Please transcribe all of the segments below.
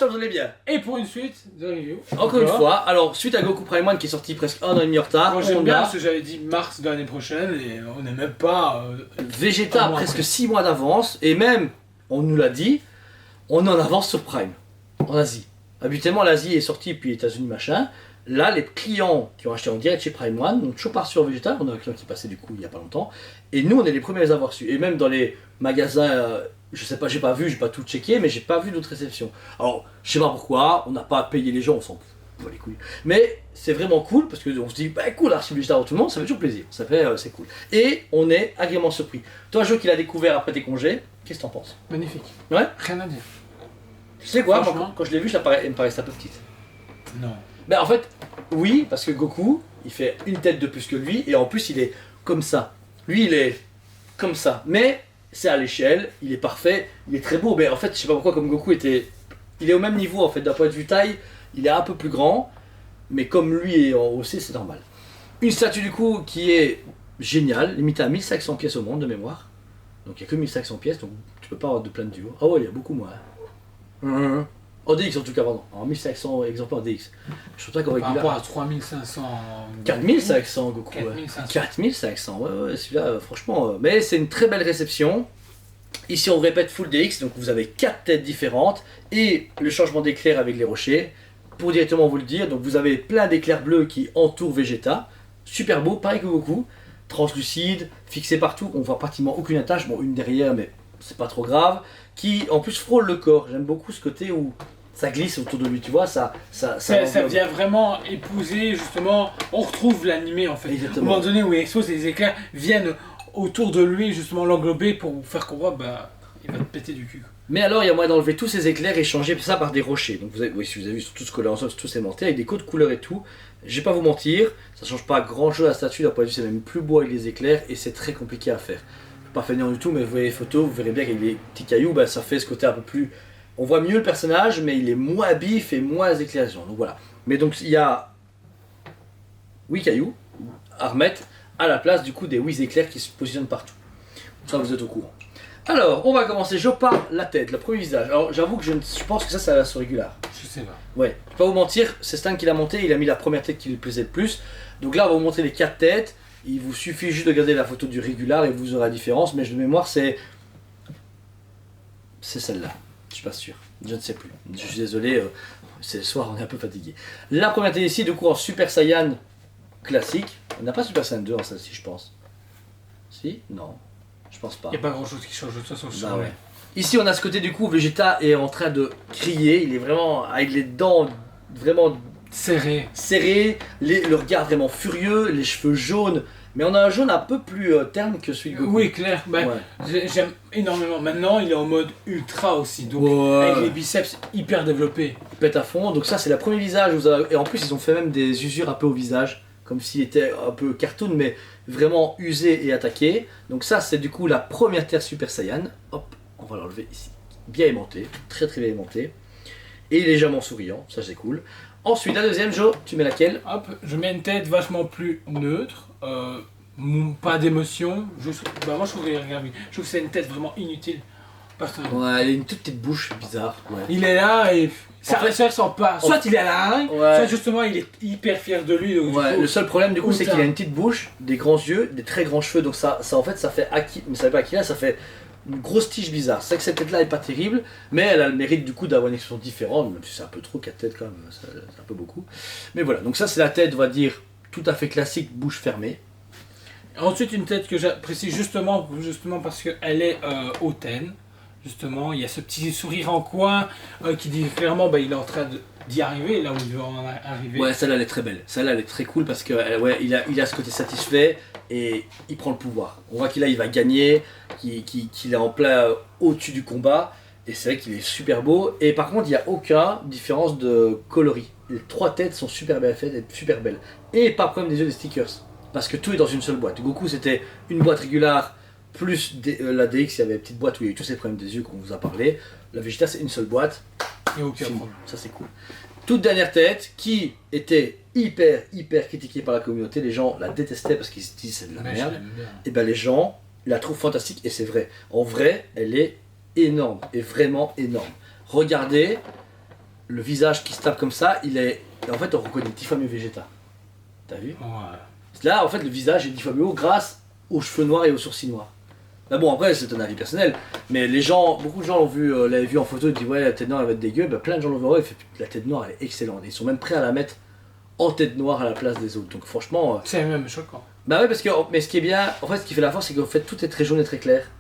j'espère que vous allez bien. Et pour une suite de review. Encore une fois, alors suite à Goku Prime One qui est sorti presque 1 an et demi en retard, Moi j'aime on bien a parce que j'avais dit mars de l'année prochaine et on n'est même pas. Vegeta un mois presque après. 6 mois d'avance, et même, on nous l'a dit, on est en avance sur Prime, en Asie. Habituellement l'Asie est sortie puis les États-Unis machin. Là, les clients qui ont acheté en direct chez Prime One n'ont toujours pas reçu sur Vegeta. On a un client qui passait du coup il n'y a pas longtemps. Et nous, on est les premiers à les avoir su. Et même dans les magasins, je sais pas, j'ai pas vu, j'ai pas tout checké, mais j'ai pas vu d'autres réceptions. Alors, je sais pas pourquoi, on n'a pas payé les gens, on s'en fout les couilles. Mais c'est vraiment cool parce qu'on se dit, bah cool, Archie Vegeta pour tout le monde, ça fait toujours plaisir. Ça fait, c'est cool. Et on est agréablement surpris. Toi, Jo qui l'a découvert après tes congés, qu'est-ce que t'en penses? Magnifique. Ouais. Rien à dire. Tu sais quoi, moi, Franchement. quand je l'ai vu, elle me paraissait un peu petite. Non. Ben en fait, oui, parce que Goku, il fait une tête de plus que lui, et en plus il est comme ça. Lui il est comme ça, mais c'est à l'échelle, il est parfait, il est très beau, mais en fait je sais pas pourquoi comme Goku était... Il est au même niveau en fait, d'un point de vue taille, il est un peu plus grand, mais comme lui est en haussé, c'est normal. Une statue du coup qui est géniale, limitée à 1500 pièces au monde de mémoire. Donc il n'y a que 1500 pièces, donc tu peux pas avoir de plein de duos. Ah ouais, il y a beaucoup moins. En DX en tout cas, pardon. En 1500 exemplaires en DX. Je trouve pas qu'en Par rapport régulier. à 3500. 4500 Goku. 4500. 4500, ouais, celui-là, franchement. Mais c'est une très belle réception. Ici, on répète full DX, donc vous avez 4 têtes différentes et le changement d'éclair avec les rochers. Pour directement vous le dire, donc vous avez plein d'éclairs bleus qui entourent Vegeta. Super beau, pareil que Goku. Translucide, fixé partout. On voit pratiquement aucune attache. Bon, une derrière, mais c'est pas trop grave. Qui en plus frôle le corps. J'aime beaucoup ce côté où ça glisse autour de lui, tu vois, ça vient vraiment épouser justement, on retrouve l'animé en fait. Exactement. Au moment donné où il expose, les éclairs viennent autour de lui justement l'englober pour faire qu'on voit, bah il va te péter du cul. Mais alors il y a moyen d'enlever tous ces éclairs et changer ça par des rochers. Donc vous avez, oui, si vous avez vu, ils sont tous collés ensemble, tous aimantés avec des codes couleurs et tout. Je vais pas vous mentir, ça change pas grand chose à la statue, d'un point de vue c'est même plus beau avec les éclairs et c'est très compliqué à faire. Pas fainéant du tout, mais vous voyez les photos, vous verrez bien qu'avec les petits cailloux, bah, ça fait ce côté un peu plus... On voit mieux le personnage, mais il est moins bif et moins éclairant. Donc voilà. Mais donc il y a 8 cailloux à remettre à la place du coup des 8 éclairs qui se positionnent partout. Ça vous êtes au courant. Alors, on va commencer, je par la tête, le premier visage. Alors j'avoue que je pense que ça va sur régular. Je sais pas. Ouais, je vais pas vous mentir, c'est Stan qui l'a monté, il a mis la première tête qui lui plaisait le plus. Donc là, on va vous montrer les 4 têtes. Il vous suffit juste de regarder la photo du régular et vous aurez la différence. Mais de mémoire, c'est celle-là. Je suis pas sûr. Je ne sais plus. Je suis désolé, c'est le soir, on est un peu fatigué. La première tête ici, du coup, en Super Saiyan classique. On n'a pas Super Saiyan 2 en celle-ci, je pense. Si? Non. Je pense pas. Il n'y a pas grand chose qui change de toute façon. Bah ouais. Ici, on a ce côté, du coup, Vegeta est en train de crier. Il est vraiment avec les dents vraiment Serré. serré, le regard vraiment furieux, les cheveux jaunes, mais on a un jaune un peu plus terne que celui de Goku. Oui, clair. Bah, Ouais. j'aime énormément. Maintenant, il est en mode ultra aussi. Donc, Ouais. avec les biceps hyper développés. Il pète à fond, donc ça c'est la première visage, et en plus ils ont fait même des usures un peu au visage, comme s'il était un peu cartoon, mais vraiment usé et attaqué. Donc ça c'est du coup la première terre Super Saiyan, hop, on va l'enlever ici, bien aimanté, très très bien aimanté, et légèrement souriant, ça c'est cool. Ensuite la deuxième, Jo, tu mets laquelle? Hop, je mets une tête vachement plus neutre. Pas d'émotion. Bah, moi, je trouve que c'est une tête vraiment inutile. Personnellement. Ouais, elle a une toute petite bouche bizarre. Ouais. Il est là et ça En fait- ressent pas. Soit il est à la hargne, Ouais. soit justement il est hyper fier de lui. Donc, du Ouais, coup, le seul problème du coup c'est autant. qu'il a une petite bouche, des grands yeux, des très grands cheveux, donc ça en fait ça fait mais ça fait pas Akira, ça fait une grosse tige bizarre. C'est vrai que cette tête là est pas terrible, mais elle a le mérite du coup d'avoir une expression différente, même si c'est un peu trop 4 têtes quand même, c'est un peu beaucoup. Mais voilà, donc ça c'est la tête on va dire tout à fait classique, bouche fermée. Ensuite, une tête que j'apprécie justement parce qu'elle est hautaine. Justement, il y a ce petit sourire en coin qui dit clairement bah, il est en train d'y arriver, là où il veut en arriver. Ouais, celle-là elle est très belle, celle-là elle est très cool parce que ouais, il a ce côté satisfait et il prend le pouvoir. On voit qu'il va gagner, qu'il est en plein au-dessus du combat. Et c'est vrai qu'il est super beau. Et par contre, il n'y a aucune différence de coloris. Les 3 têtes sont super bien faites et super belles. Et pas de problème des yeux des stickers. Parce que tout est dans une seule boîte. Goku, c'était une boîte régulière, plus la DX, il y avait une petite boîte où il y a eu tous ces problèmes des yeux qu'on vous a parlé. La Vegeta, c'est une seule boîte. Il n'y a aucun Fini. problème. Ça, c'est cool. Toute dernière tête, qui était hyper critiquée par la communauté. Les gens la détestaient parce qu'ils se disent c'est de la Mais merde. je l'aime bien. Et ben les gens la trouvent fantastique et c'est vrai. En vrai, elle est énorme et vraiment énorme. Regardez le visage qui se tape comme ça, en fait, on reconnaît 10 fois mieux Vegeta. T'as vu? Ouais. Là, en fait, le visage est 10 fois mieux haut grâce aux cheveux noirs et aux sourcils noirs. Là, bon, après, c'est un avis personnel, mais beaucoup de gens l'avaient vu en photo, ils disent ouais, la tête noire elle va être dégueu. Bah, plein de gens l'ont vu, ouais, la tête noire elle est excellente. Ils sont même prêts à la mettre en tête noire à la place des autres. Donc, franchement. C'est même choquant. Bah, ouais, mais ce qui est bien, en fait, ce qui fait la force, c'est qu'en fait, tout est très jaune et très clair,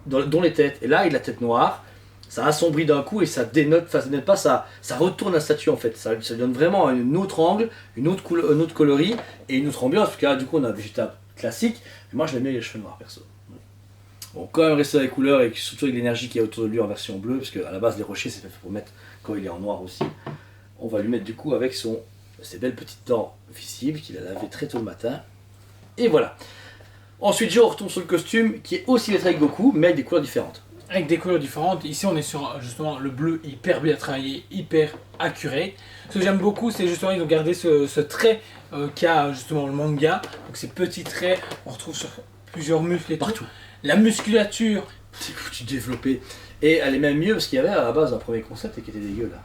dont les têtes. Et là, il a la tête noire, ça assombrit d'un coup et ça dénote, enfin, ça dénote pas, ça retourne la statue en fait. Ça donne vraiment un autre angle, un autre coloris et une autre ambiance. Parce que là, du coup, on a un Vegeta classique, mais moi, je l'aime bien les cheveux noirs perso. Bon, quand même rester dans les couleurs et surtout avec l'énergie qui est autour de lui en version bleue, parce qu'à la base les rochers c'est fait pour mettre quand il est en noir aussi. On va lui mettre du coup avec ses belles petites dents visibles qu'il a lavé très tôt le matin. Et voilà. Ensuite on retourne sur le costume qui est aussi lettré avec Goku mais avec des couleurs différentes. Avec des couleurs différentes, ici on est sur justement le bleu hyper bien travaillé, hyper accuré. Ce que j'aime beaucoup c'est justement ils ont gardé ce trait qu'a justement le manga. Donc ces petits traits, on retrouve sur plusieurs muscles et partout. La musculature, c'est foutu développé. Et elle est même mieux parce qu'il y avait à la base un premier concept et qui était dégueu là.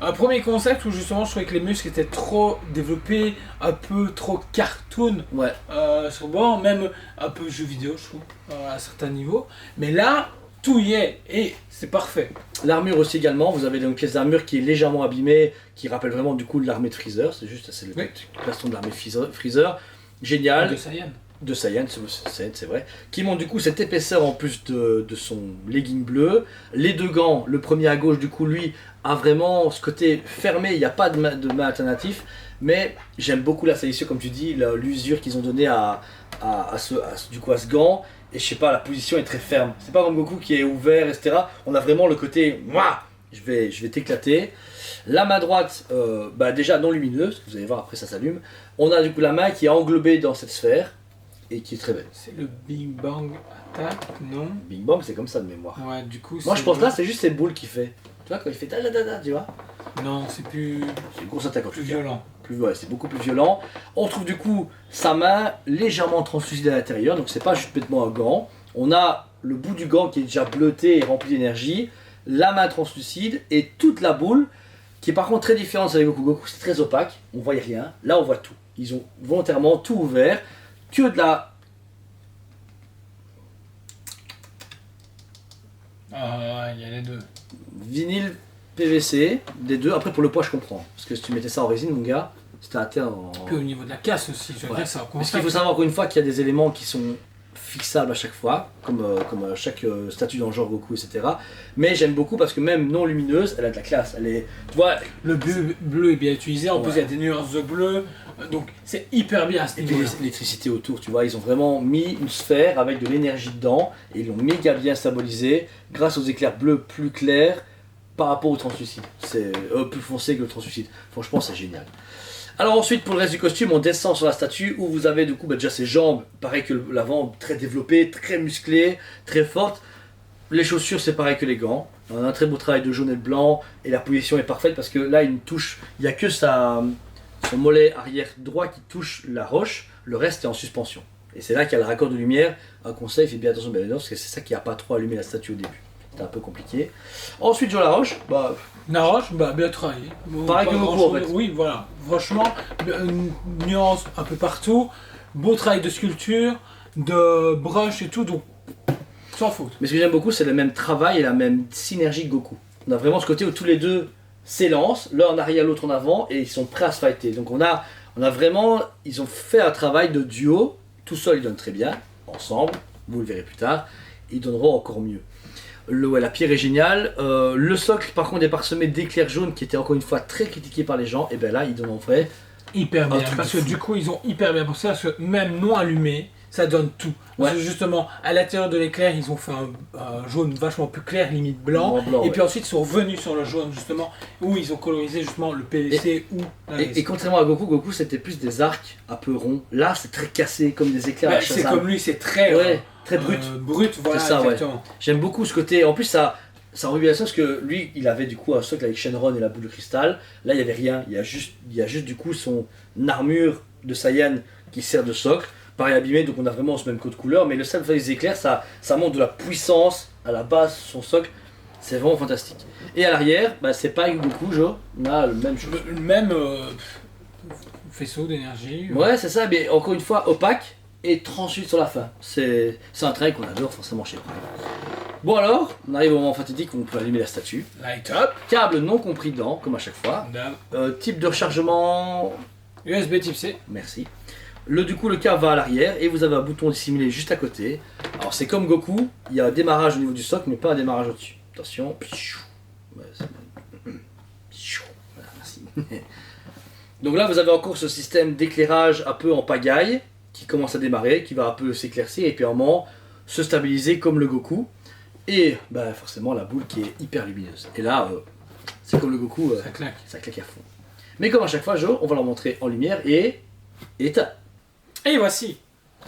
Un premier concept où justement je trouvais que les muscles étaient trop développés, un peu trop cartoon Ouais. sur le bord, même un peu jeu vidéo je trouve, à certains niveaux. Mais là, tout y est et c'est parfait. L'armure aussi également, vous avez une pièce d'armure qui est légèrement abîmée, qui rappelle vraiment du coup l'armée de Freezer, c'est le plastron de l'armée Freezer. Génial. De Saiyan. De Saiyan, c'est vrai, qui montre du coup cette épaisseur en plus de son legging bleu. Les deux gants, le premier à gauche du coup lui a vraiment ce côté fermé, il n'y a pas de main alternatif, mais j'aime beaucoup la salissure comme tu dis, l'usure qu'ils ont donné à ce gant, et je sais pas, la position est très ferme. C'est pas comme Goku qui est ouvert, etc. On a vraiment le côté, moi, je vais t'éclater. La main droite, déjà non lumineuse, vous allez voir après ça s'allume. On a du coup la main qui est englobée dans cette sphère, et qui est très belle. C'est le Big Bang Attack, non? Big Bang, c'est comme ça de mémoire. Ouais, du coup. Moi, je pense là, c'est juste ces boules qu'il fait. Tu vois, quand il fait da da da da, tu vois? Non, c'est plus. C'est une grosse attaque en Plus tout cas. violent. Ouais, c'est beaucoup plus violent. On trouve du coup sa main légèrement translucide à l'intérieur, donc c'est pas juste bêtement un gant. On a le bout du gant qui est déjà bleuté et rempli d'énergie, la main translucide et toute la boule qui est par contre très différente avec Goku. Goku, c'est très opaque, on voyait rien. Là, on voit tout. Ils ont volontairement tout ouvert. Que de la... Ah, il y a les deux. Vinyle PVC, des deux. Après, pour le poids, je comprends. Parce que si tu mettais ça en résine, mon gars, c'était à terre en... Puis au niveau de la casse aussi, je veux dire, ça Parce qu'il faut savoir encore une fois qu'il y a des éléments qui sont fixables à chaque fois, comme chaque statue dans le genre Goku, etc. Mais j'aime beaucoup parce que même non lumineuse, elle a de la classe. Elle est, tu vois, le bleu est bien utilisé, en plus il y a des nuances de bleu, donc c'est hyper bien à ce et puis niveau-là. l'électricité autour, tu vois, ils ont vraiment mis une sphère avec de l'énergie dedans et ils l'ont méga bien symbolisé grâce aux éclairs bleus plus clairs par rapport au translucide. C'est plus foncé que le translucide. Franchement, c'est génial. Alors ensuite, pour le reste du costume, on descend sur la statue où vous avez du coup déjà ses jambes, pareil que l'avant, très développées, très musclées, très fortes. Les chaussures, c'est pareil que les gants. On a un très beau travail de jaune et de blanc et la position est parfaite parce que là, il n'y a que son mollet arrière droit qui touche la roche, le reste est en suspension. Et c'est là qu'il y a le raccord de lumière. Un conseil, faites bien attention parce que c'est ça qui n'a pas trop allumé la statue au début. C'était un peu compliqué. Ensuite, sur la roche, Naroche, bien travaillé. Pareil que Goku en fait. Oui, voilà. Franchement, une nuance un peu partout. Beau travail de sculpture, de brush et tout, donc sans faute. Mais ce que j'aime beaucoup, c'est le même travail et la même synergie que Goku. On a vraiment ce côté où tous les deux s'élancent, l'un en arrière, l'autre en avant, et ils sont prêts à se fighter. Donc on a vraiment, ils ont fait un travail de duo. Tout seul, ils donnent très bien. Ensemble, vous le verrez plus tard, ils donneront encore mieux. La pierre est géniale. Le socle, par contre, est parsemé d'éclairs jaunes qui était encore une fois très critiqué par les gens. Et bien là, ils donnent en vrai hyper bien. Parce que du coup, ils ont hyper bien pensé. Parce que même non allumé, ça donne tout. Parce que justement, à l'intérieur de l'éclair, ils ont fait un jaune vachement plus clair, limite blanc. Et puis ensuite, ils sont revenus sur le jaune, justement, où ils ont colorisé justement le PVC et contrairement à Goku, c'était plus des arcs un peu ronds. Là, c'est très cassé, comme des éclairs à c'est comme lui, c'est très... très brut. Brut, voilà, c'est ça, exactement. Ouais. J'aime beaucoup ce côté. En plus, ça rend bien ça parce que lui, il avait du coup un socle avec Shenron et la boule de cristal. Là, il n'y avait rien. Il y a juste du coup son armure de Saiyan qui sert de socle. Pareil abîmé, donc on a vraiment ce même code couleur. Mais le simple fait des éclairs, ça montre de la puissance à la base, son socle. C'est vraiment fantastique. Et à l'arrière, bah, c'est pas avec Goku, genre, on a le même chose. Le même faisceau d'énergie. Ouais, c'est ça, mais encore une fois, opaque et translucide sur la fin. C'est un travail qu'on adore forcément chez Prime. Bon alors, on arrive au moment fatidique où on peut allumer la statue. Light up. Câble non compris dedans, comme à chaque fois. Type de rechargement... USB type C. Merci. Du coup, le câble va à l'arrière et vous avez un bouton dissimulé juste à côté. Alors c'est comme Goku, il y a un démarrage au niveau du socle, mais pas un démarrage au-dessus. Attention. Ouais, voilà, merci. Donc là, vous avez encore ce système d'éclairage un peu en pagaille qui commence à démarrer, qui va un peu s'éclaircir et puis à un moment se stabiliser comme le Goku. Et bah, forcément la boule qui est hyper lumineuse. Et là, c'est comme le Goku, ça claque à fond. Mais comme à chaque fois, on va leur montrer en lumière et éteint. Et voici.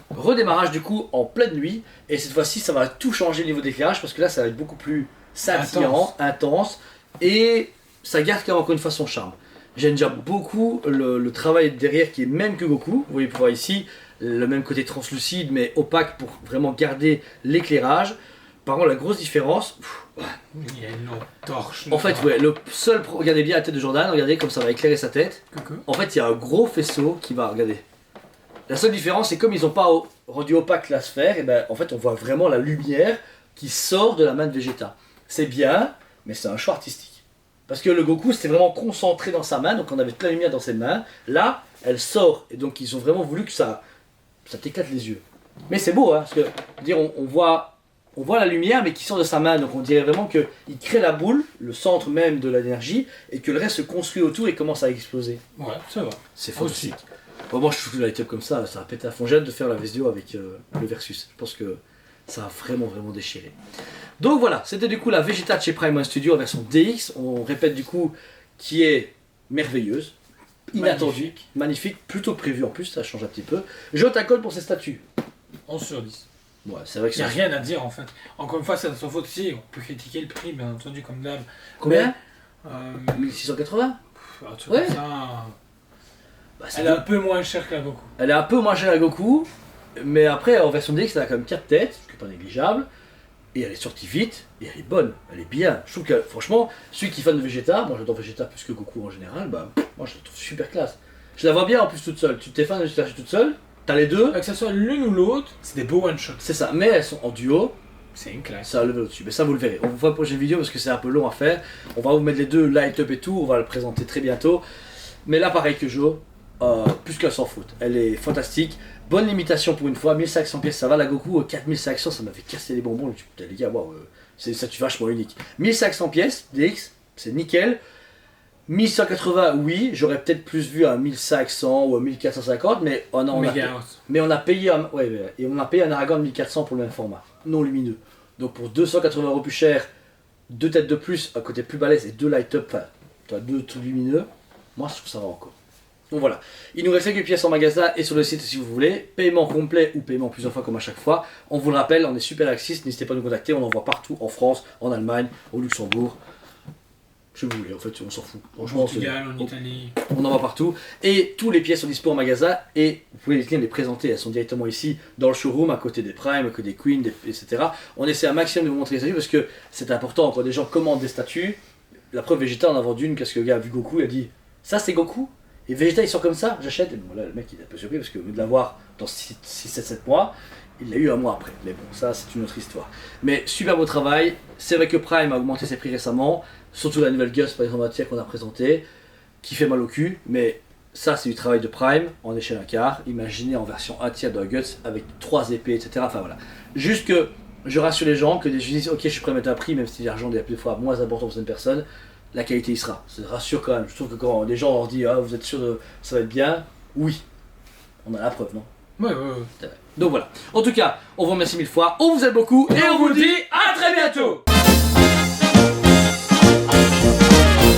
Redémarrage du coup en pleine nuit. Et cette fois-ci, ça va tout changer au niveau d'éclairage parce que là, ça va être beaucoup plus scintillant, intense. Et ça garde quand même encore une fois son charme. J'aime déjà beaucoup le travail derrière qui est même que Goku. Vous voyez pouvoir ici le même côté translucide mais opaque pour vraiment garder l'éclairage. Par contre, la grosse différence. Il y a une torche. En fait, ouais, regardez bien la tête de Jordan, regardez comme ça va éclairer sa tête. Coucou. En fait, il y a un gros faisceau qui va, regardez. La seule différence, c'est comme ils n'ont pas rendu opaque la sphère, et ben en fait, on voit vraiment la lumière qui sort de la main de Vegeta. C'est bien, mais c'est un choix artistique. Parce que le Goku, c'était vraiment concentré dans sa main, donc on avait toute la lumière dans ses mains. Là, elle sort, et donc ils ont vraiment voulu que ça t'éclate les yeux. Mais c'est beau, hein, parce que, dire, on voit la lumière mais qui sort de sa main, donc on dirait vraiment qu'il crée la boule, le centre même de l'énergie, et que le reste se construit autour et commence à exploser. Ouais, ça va. C'est fantastique. Bon, moi je trouve le light-up comme ça va péter à fond. J'ai hâte de faire la vidéo avec le Versus. Je pense que ça va vraiment déchiré. Donc voilà, c'était du coup la Vegeta de chez Prime One Studio en version DX. On répète du coup, qui est merveilleuse, inattendue, magnifique, plutôt prévue en plus, ça change un petit peu. Je t'accorde pour ces statues. 11 sur 10. Ouais, c'est vrai que il n'y a rien à dire en fait. Encore une fois, c'est de son faute aussi. On peut critiquer le prix, bien entendu, comme d'hab. Combien 1680 ouais. Ça, bah, elle est un peu moins chère que la Goku. Elle est un peu moins chère à Goku, mais après en version DX, elle a quand même 4 têtes, ce qui n'est pas négligeable. Et elle est sortie vite, et elle est bonne, elle est bien. Je trouve que franchement, celui qui est fan de Vegeta, moi j'adore Vegeta plus que Goku en général, bah moi je la trouve super classe. Je la vois bien en plus toute seule. Tu t'es fan de Vegeta toute seule, t'as les deux. Que ce soit l'une ou l'autre, c'est des beaux one-shots. C'est ça, mais elles sont en duo. C'est une classe. Ça a levé au-dessus, mais ça vous le verrez. On vous fera une prochaine vidéo parce que c'est un peu long à faire. On va vous mettre les deux light up et tout, on va le présenter très bientôt. Mais là pareil que Joe, plus qu'elle s'en fout. Elle est fantastique. Bonne limitation pour une fois, 1500 pièces ça va, la Goku 4500 ça m'avait cassé les bonbons, putain les gars, wow, c'est ça tu vachement unique. 1500 pièces, DX, c'est nickel. 1180 oui, j'aurais peut-être plus vu un 1500 ou un 1450, mais on a payé un Aragon de 1400 pour le même format, non lumineux. Donc pour 280 € plus cher, 2 têtes de plus, un côté plus balèze et 2 light up, enfin, tu as 2 trucs lumineux, moi je trouve ça va encore. Donc voilà, il nous reste quelques pièces en magasin et sur le site si vous voulez. Paiement complet ou paiement plusieurs fois comme à chaque fois. On vous le rappelle, on est super accessible, n'hésitez pas à nous contacter, on envoie partout en France, en Allemagne, au Luxembourg. Je vous voulez, en fait, on s'en fout. Franchement, en Portugal, en Italie. On envoie partout. Et tous les pièces sont dispo en magasin et vous pouvez les présenter. Elles sont directement ici dans le showroom, à côté des Prime, à côté des Queen, etc. On essaie un maximum de vous montrer les statues parce que c'est important. Quand des gens commandent des statues, la preuve Vegeta en a vendu une parce que le gars a vu Goku, il a dit ça c'est Goku. Et Vegeta il sort comme ça, j'achète. Et bon, là, le mec il est un peu surpris parce que au lieu de l'avoir dans 6, 7 mois, il l'a eu un mois après. Mais bon, ça c'est une autre histoire. Mais super beau travail. C'est vrai que Prime a augmenté ses prix récemment. Surtout la nouvelle Gus par exemple qu'on a présentée, qui fait mal au cul. Mais ça c'est du travail de Prime en échelle 1 quart. Imaginez en version 1 tiers de la Guts avec 3 épées, etc. Enfin voilà. Juste que je rassure les gens que je dis ok je suis prêt à mettre un prix, même si l'argent est des fois moins important pour certaines personnes. La qualité y sera, ça rassure quand même. Je trouve que quand les gens leur disent ah vous êtes sûr de ça va être bien, oui, on a la preuve, non? Ouais. Donc voilà. En tout cas, on vous remercie 1000 fois, on vous aime beaucoup et on vous dit à très bientôt.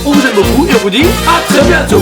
On vous aime beaucoup et on vous dit à très bientôt.